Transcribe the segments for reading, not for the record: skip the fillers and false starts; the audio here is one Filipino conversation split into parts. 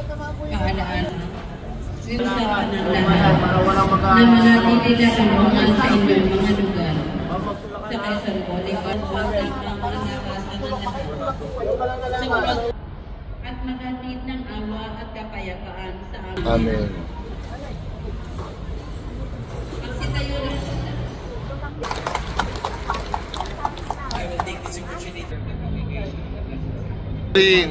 kaalaala. Sinusahan ng lahat na manatili na kulungan sa inyong mga lugar. Sa Quezon po, lipat bakit ng mga nakasan ng lahat. At maghatid ng awa at kapayapaan sa amin. Amen. Magsitayo na po. I will take this opportunity for the congregation of the Din.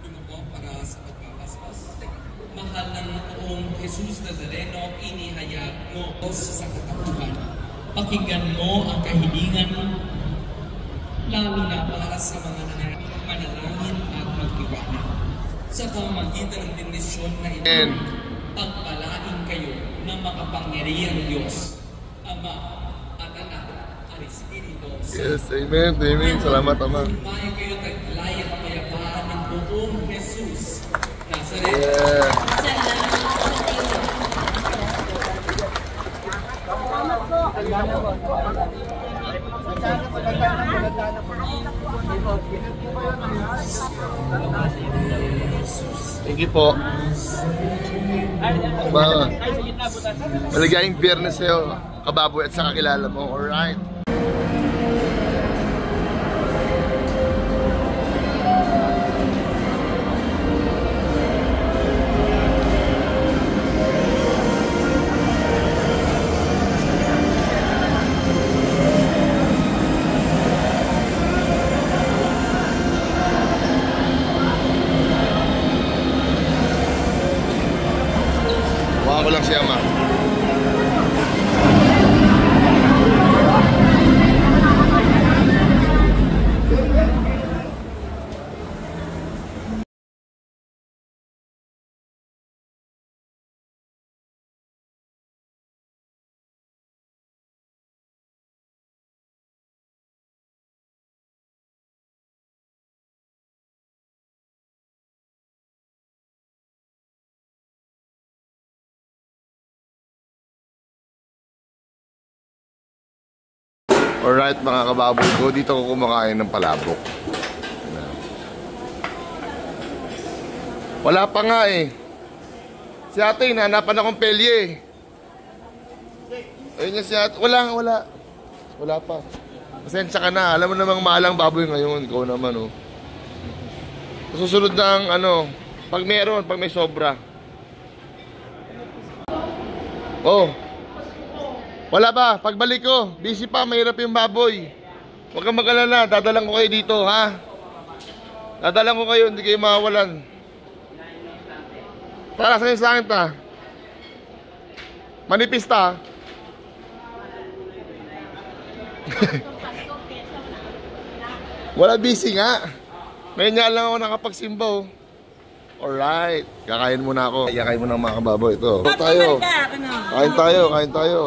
Tumupo para sa pagpapaspas. Mahal ng Poong Jesus Nazareno, inihayag mo sa katapuhan. Pakinggan mo ang kahilingan, lalo na para sa mga manalangin at magtiwala. Sa pamamagitan ng bendisyon na ito, pagpalain kayo ng makapangyarihang Diyos, Ama at Anak at Espiritu Santo. Yes, amen, amen. Salamat, Ama. Kumain kayo taglay at kapayapaan ng Poong Jesus Nazareno. Yeah. Thank you po. Maligayang biyernes sa'yo, kababoy at sa kakilala mo. Alright. Ako lang si Ama. Alright mga kababoy ko, dito ako kumakain ng palabok. Wala pa nga eh. Si ate, nahanapan akong pelye. Ayun niya si ate. Wala pa. Pasensya ka na. Alam mo namang mahalang baboy ngayon. Ikaw naman oh. Susunod ng pag may sobra. Oh. Wala ba? Pagbalik ko, busy pa, mahirap yung baboy. Huwag kang mag-alala, dadalang ko kayo dito, ha? Dadalang ko kayo, hindi kayo mawawalan. Tara, sa'yo sa akin ta. Manipis ta. Wala, busy nga. Ngayon nga lang ako nakapagsimba, oh. Alright, kakain muna ako. Kakain muna mga kababoy ito. Kain tayo. Kain tayo.